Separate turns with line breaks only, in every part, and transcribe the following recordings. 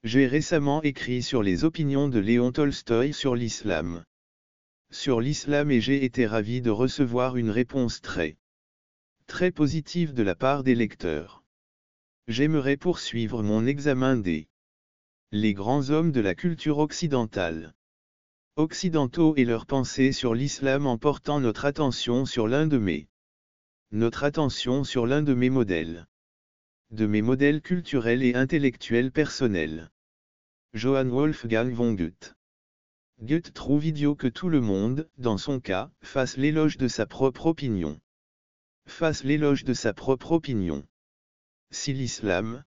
J'ai récemment écrit sur les opinions de Léon Tolstoï sur l'islam. Et j'ai été ravi de recevoir une réponse très positive de la part des lecteurs. J'aimerais poursuivre mon examen des les grands hommes de la culture occidentale. Occidentaux et leurs pensées sur l'islam en portant notre attention sur l'un de mes modèles. De mes modèles culturels et intellectuels personnels. Johann Wolfgang von Goethe. Goethe trouve idiot que tout le monde, dans son cas, fasse l'éloge de sa propre opinion. Si l'islam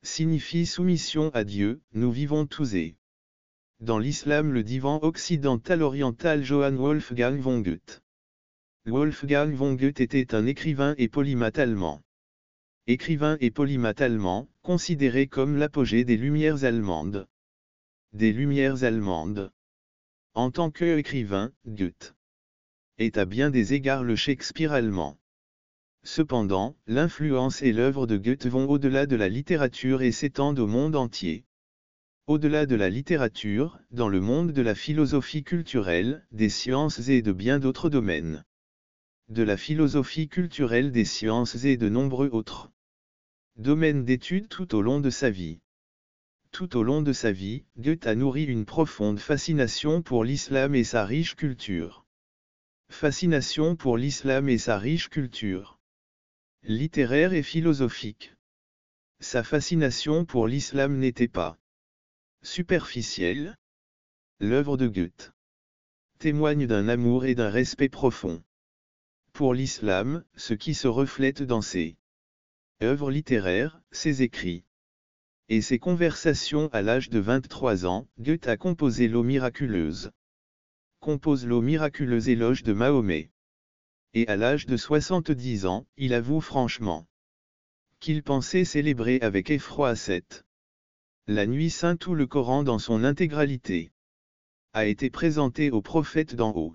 signifie soumission à Dieu, nous vivons tous dans l'islam le divan occidental oriental Johann Wolfgang von Goethe. Wolfgang von Goethe était un écrivain et polymathe allemand. Considéré comme l'apogée des Lumières allemandes. En tant qu'écrivain, Goethe est à bien des égards le Shakespeare allemand. Cependant, l'influence et l'œuvre de Goethe vont au-delà de la littérature et s'étendent au monde entier. Au-delà de la littérature, dans le monde de la philosophie culturelle, des sciences et de bien d'autres domaines. De la philosophie culturelle, des sciences et de nombreux autres domaines d'études tout au long de sa vie. Tout au long de sa vie, Goethe a nourri une profonde fascination pour l'islam et sa riche culture. Littéraire et philosophique. Sa fascination pour l'islam n'était pas superficielle. L'œuvre de Goethe témoigne d'un amour et d'un respect profond pour l'islam, ce qui se reflète dans ses œuvres littéraires, ses écrits et ses conversations. À l'âge de 23 ans, Goethe a composé l'eau miraculeuse. Éloge de Mahomet. Et à l'âge de 70 ans, il avoue franchement qu'il pensait célébrer avec effroi la nuit sainte où le Coran dans son intégralité a été présenté au prophète d'en haut.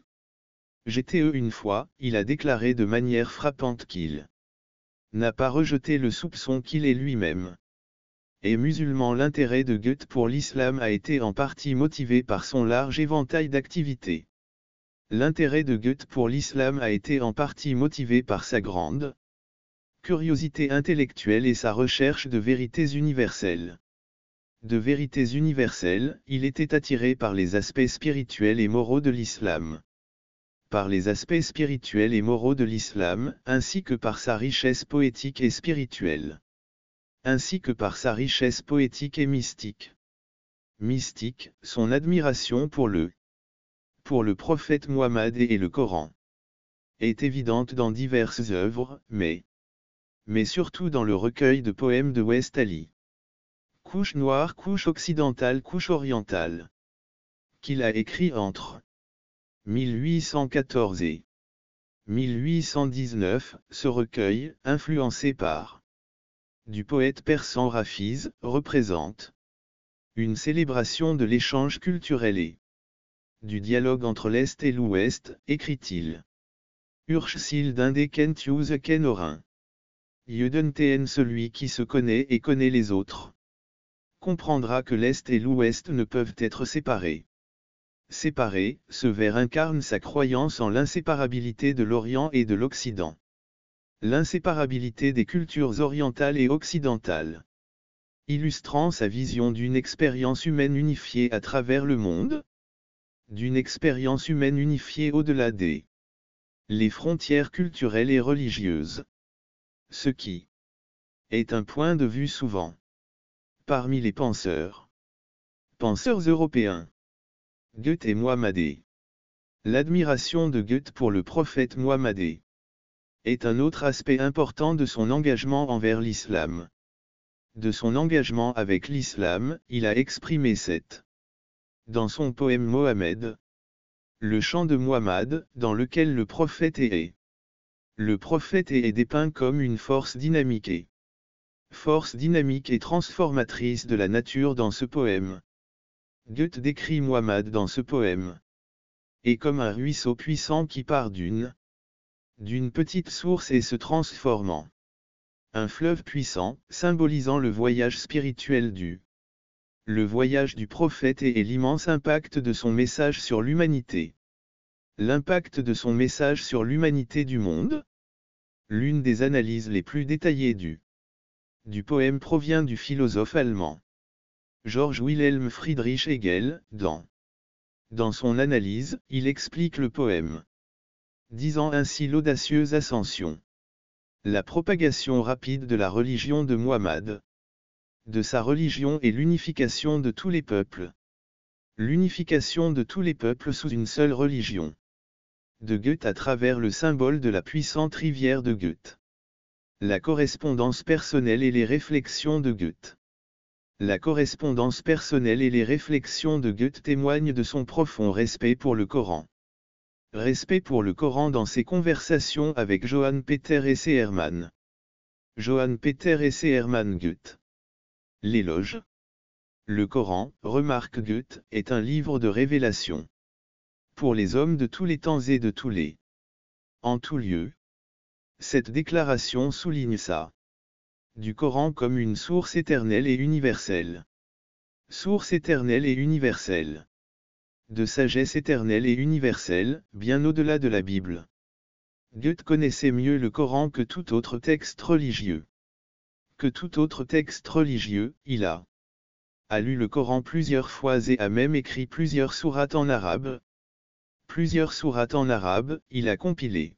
Une fois, il a déclaré de manière frappante qu'il n'a pas rejeté le soupçon qu'il est lui-même et musulman. L'intérêt de Goethe pour l'islam a été en partie motivé par son large éventail d'activités. Sa grande curiosité intellectuelle et sa recherche de vérités universelles. Il était attiré par les aspects spirituels et moraux de l'islam. Ainsi que par sa richesse poétique et spirituelle. Mystique, son admiration pour le prophète Muhammad et le Coran est évidente dans diverses œuvres, mais surtout dans le recueil de poèmes de West Ali. Couche noire, couche occidentale, couche orientale. Qu'il a écrit entre 1814 et 1819, ce recueil, influencé par du poète persan Rafiz, représente une célébration de l'échange culturel et du dialogue entre l'Est et l'Ouest, écrit-il. Urshsil dinde kent use ken orin. Yudenten, celui qui se connaît et connaît les autres comprendra que l'Est et l'Ouest ne peuvent être séparés. Ce vers incarne sa croyance en l'inséparabilité de l'Orient et de l'Occident. L'inséparabilité des cultures orientales et occidentales. Illustrant sa vision d'une expérience humaine unifiée à travers le monde. D'une expérience humaine unifiée au-delà des les frontières culturelles et religieuses. Ce qui est un point de vue souvent parmi les penseurs européens. Goethe et Mohammadé. L'admiration de Goethe pour le prophète Mohammadé est un autre aspect important de son engagement envers l'islam. De son engagement avec l'islam, il a exprimé dans son poème Mohammed, le chant de Muhammad, dans lequel le prophète est dépeint comme une force dynamique et transformatrice de la nature dans ce poème. Goethe décrit Muhammad dans ce poème et comme un ruisseau puissant qui part d'une petite source et se transforme en un fleuve puissant, symbolisant le voyage spirituel du Le voyage du prophète et l'immense impact de son message sur l'humanité. L'impact de son message sur l'humanité du monde. L'une des analyses les plus détaillées du poème provient du philosophe allemand Georg Wilhelm Friedrich Hegel. Dans son analyse, il explique le poème, disant ainsi l'audacieuse ascension, la propagation rapide de la religion de Muhammad, de sa religion et l'unification de tous les peuples. L'unification de tous les peuples sous une seule religion. De Goethe à travers le symbole de la puissante rivière de Goethe. La correspondance personnelle et les réflexions de Goethe. La correspondance personnelle et les réflexions de Goethe témoignent de son profond respect pour le Coran. Respect pour le Coran dans ses conversations avec Johann Peter Hesse Hermann. Johann Peter Hesse Hermann Goethe. L'éloge. Le Coran, remarque Goethe, est un livre de révélation. Pour les hommes de tous les temps et de tous les. En tout lieu. Cette déclaration souligne ça. Du Coran comme une source éternelle et universelle. Source éternelle et universelle. De sagesse éternelle et universelle, bien au-delà de la Bible. Goethe connaissait mieux le Coran que tout autre texte religieux. Que tout autre texte religieux, il a lu le Coran plusieurs fois et a même écrit plusieurs sourates en arabe. Plusieurs sourates en arabe, il a compilé.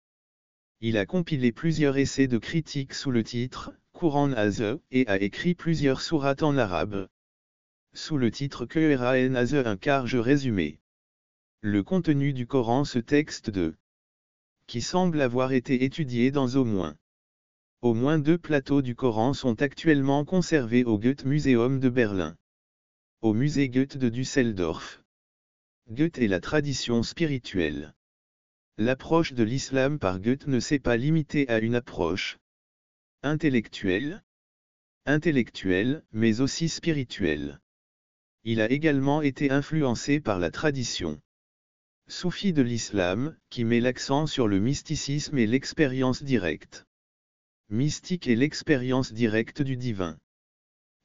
Il a compilé plusieurs essais de critique sous le titre « Quran as a » et a écrit plusieurs sourates en arabe. Sous le titre « Quran as a » un carge résumé. Le contenu du Coran, ce texte qui semble avoir été étudié dans au moins 2 plateaux du Coran sont actuellement conservés au Goethe Museum de Berlin. Au musée Goethe de Düsseldorf. Goethe et la tradition spirituelle. L'approche de l'islam par Goethe ne s'est pas limitée à une approche intellectuelle, mais aussi spirituelle. Il a également été influencé par la tradition soufie de l'islam, qui met l'accent sur le mysticisme et l'expérience directe. Mystique et l'expérience directe du divin.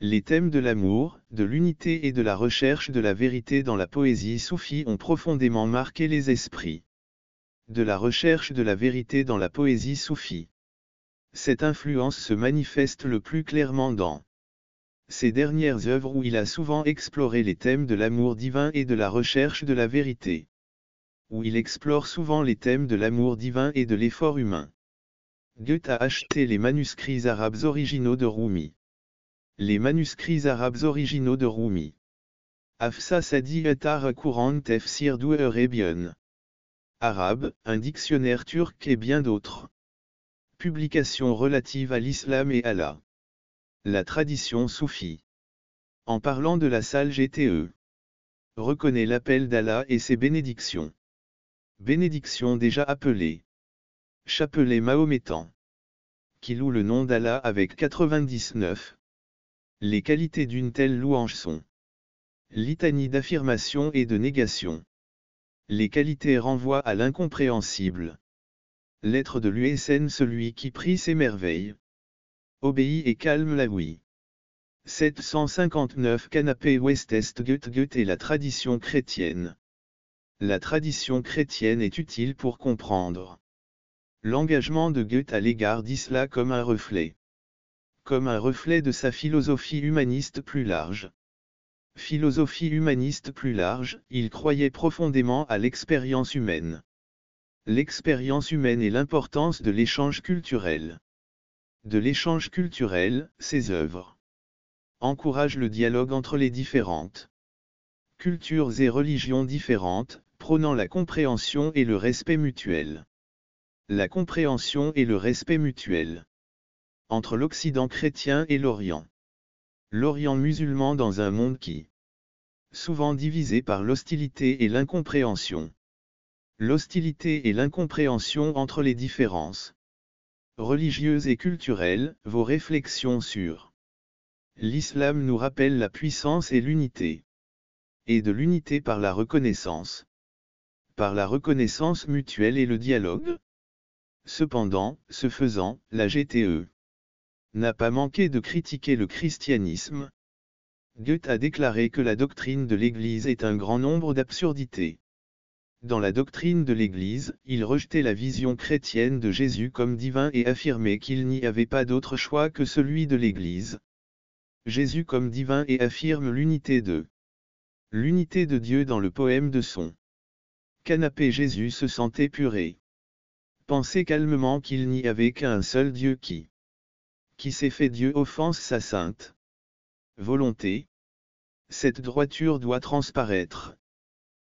Les thèmes de l'amour, de l'unité et de la recherche de la vérité dans la poésie soufie ont profondément marqué les esprits. De la recherche de la vérité dans la poésie soufie. Cette influence se manifeste le plus clairement dans ses dernières œuvres où il a souvent exploré les thèmes de l'amour divin et de la recherche de la vérité. Où il explore souvent les thèmes de l'amour divin et de l'effort humain. Goethe a acheté les manuscrits arabes originaux de Rumi. Les manuscrits arabes originaux de Rumi. Hafsa Sadi Atar Courant Tefsir du Arabian. Arabe, un dictionnaire turc et bien d'autres. Publications relatives à l'islam et à la tradition soufie. En parlant de la salle GTE. Reconnaît l'appel d'Allah et ses bénédictions. Bénédictions déjà appelées. Chapelet mahométan. Qui loue le nom d'Allah avec 99. Les qualités d'une telle louange sont litanie d'affirmation et de négation. Les qualités renvoient à l'incompréhensible. Lettre de l'USN celui qui prie s'émerveille. Obéit et calme la oui. 759 Canapé Ouest-Est Goethe et la tradition chrétienne. La tradition chrétienne est utile pour comprendre l'engagement de Goethe à l'égard d'Islam comme un reflet. Comme un reflet de sa philosophie humaniste plus large. Philosophie humaniste plus large, il croyait profondément à l'expérience humaine. L'expérience humaine et l'importance de l'échange culturel. De l'échange culturel, ses œuvres encouragent le dialogue entre les différentes cultures et religions différentes, prônant la compréhension et le respect mutuel. La compréhension et le respect mutuel. Entre l'Occident chrétien et l'Orient. L'Orient musulman dans un monde qui souvent divisé par l'hostilité et l'incompréhension. L'hostilité et l'incompréhension entre les différences religieuses et culturelles, vos réflexions sur l'islam nous rappellent la puissance et l'unité. Et de l'unité par la reconnaissance. Par la reconnaissance mutuelle et le dialogue. Cependant, ce faisant, la GTE n'a pas manqué de critiquer le christianisme. Goethe a déclaré que la doctrine de l'Église est un grand nombre d'absurdités. Dans la doctrine de l'Église, il rejetait la vision chrétienne de Jésus comme divin et affirmait qu'il n'y avait pas d'autre choix que celui de l'Église. Jésus comme divin et affirme l'unité de Dieu dans le poème de son canapé. Jésus se sentait épuré. Pensait calmement qu'il n'y avait qu'un seul Dieu qui s'est fait Dieu offense sa sainte volonté. Cette droiture doit transparaître.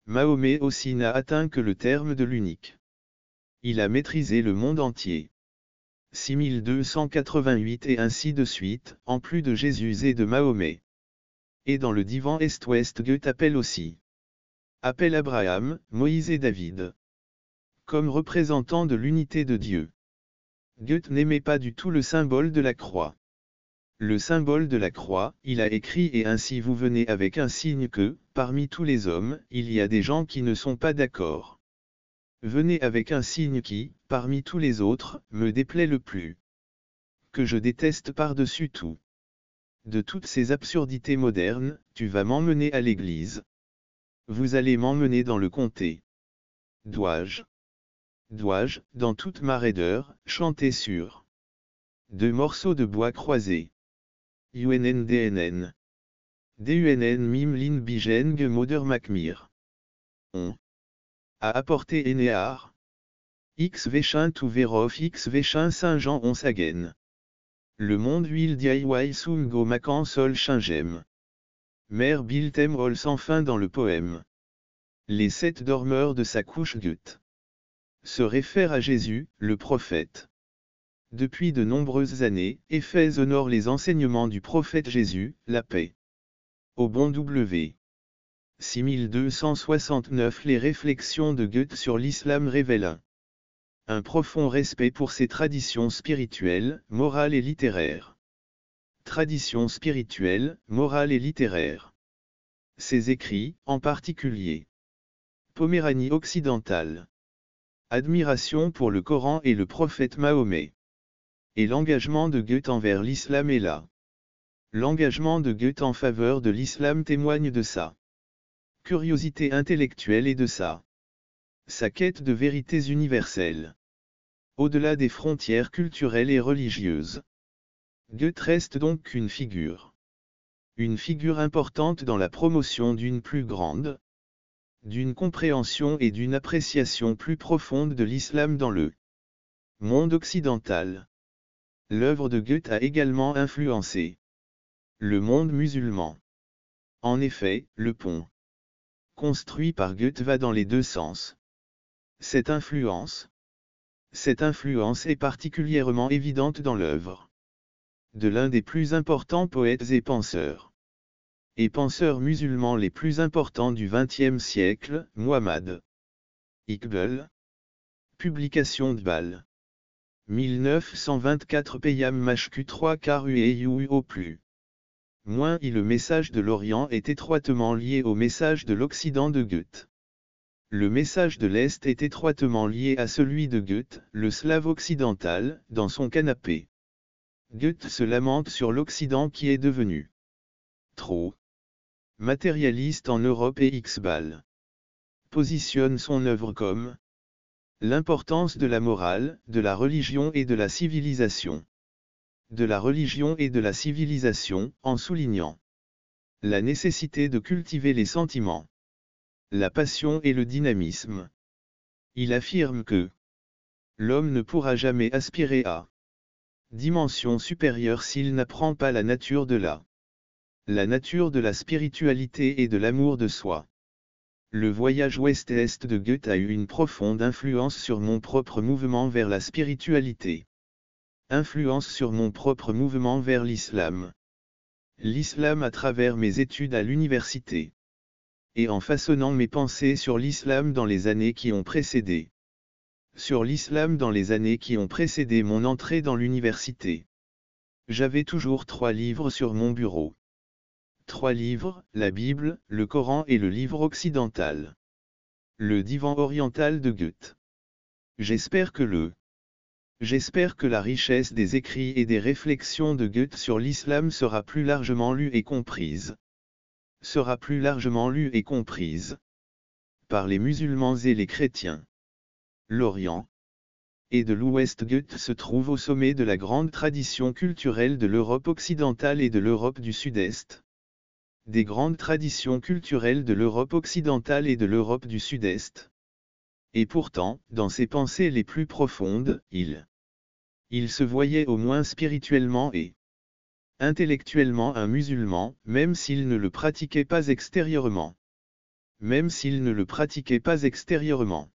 Mahomet aussi n'a atteint que le terme de l'unique. Il a maîtrisé le monde entier. 6288 et ainsi de suite, en plus de Jésus et de Mahomet. Et dans le divan Est-Ouest, Goethe appelle aussi. Appelle Abraham, Moïse et David. Comme représentants de l'unité de Dieu. Goethe n'aimait pas du tout le symbole de la croix. Le symbole de la croix, il a écrit, et ainsi vous venez avec un signe que, parmi tous les hommes, il y a des gens qui ne sont pas d'accord. Venez avec un signe qui, parmi tous les autres, me déplaît le plus. Que je déteste par-dessus tout. De toutes ces absurdités modernes, tu vas m'emmener à l'église. Vous allez m'emmener dans le comté. Dois-je, dans toute ma raideur, chanter sur 2 morceaux de bois croisés. UNNDNN. DUNN Mim Lin Bijeng Moder Macmir. On a apporté Enéar. X Véchin tout Vérof X Véchin Saint-Jean on Sagen. Le monde huile DIY Sum Go Macan Sol Chingem. Mère Biltem Hall sans fin dans le poème. Les 7 dormeurs de sa couche Goethe se réfère à Jésus, le prophète. Depuis de nombreuses années, Éphèse honore les enseignements du prophète Jésus, la paix. Au bon W. 6269 Les réflexions de Goethe sur l'islam révèlent un profond respect pour ses traditions spirituelles, morales et littéraires. Traditions spirituelles, morales et littéraires. Ses écrits, en particulier. Poméranie occidentale. Admiration pour le Coran et le prophète Mahomet. Et l'engagement de Goethe envers l'islam est là. L'engagement de Goethe en faveur de l'islam témoigne de sa curiosité intellectuelle et de sa quête de vérités universelles. Au-delà des frontières culturelles et religieuses. Goethe reste donc une figure importante dans la promotion d'une d'une compréhension et d'une appréciation plus profonde de l'islam dans le monde occidental. L'œuvre de Goethe a également influencé le monde musulman. En effet, le pont construit par Goethe va dans les deux sens. Cette influence est particulièrement évidente dans l'œuvre de l'un des plus importants poètes et penseurs musulmans les plus importants du XXe siècle, Muhammad Iqbal. Publication de Bâle. 1924 Payam Mashku 3 Karu au plus. Moins le message de l'Orient est étroitement lié au message de l'Occident de Goethe. Le message de l'Est est étroitement lié à celui de Goethe, le slave occidental, dans son canapé. Goethe se lamente sur l'Occident qui est devenu trop matérialiste en Europe et Iqbal positionne son œuvre comme l'importance de la morale, de la religion et de la civilisation. De la religion et de la civilisation, en soulignant la nécessité de cultiver les sentiments, la passion et le dynamisme. Il affirme que l'homme ne pourra jamais aspirer à dimension supérieure s'il n'apprend pas la nature de la spiritualité et de l'amour de soi. Le voyage ouest-est de Goethe a eu une profonde influence sur mon propre mouvement vers la spiritualité. Influence sur mon propre mouvement vers l'islam. L'islam à travers mes études à l'université. Et en façonnant mes pensées sur l'islam dans les années qui ont précédé. Sur l'islam dans les années qui ont précédé mon entrée dans l'université. J'avais toujours 3 livres sur mon bureau. 3 livres, la Bible, le Coran et le livre occidental. Le divan oriental de Goethe. J'espère que la richesse des écrits et des réflexions de Goethe sur l'islam sera plus largement lue et comprise. sera plus largement lue et comprise par les musulmans et les chrétiens. L'Orient et de l'Ouest se trouve au sommet de la grande tradition culturelle de l'Europe occidentale et de l'Europe du Sud-Est. Des grandes traditions culturelles de l'Europe occidentale et de l'Europe du Sud-Est. Et pourtant, dans ses pensées les plus profondes, il se voyait au moins spirituellement et intellectuellement un musulman, même s'il ne le pratiquait pas extérieurement. Même s'il ne le pratiquait pas extérieurement.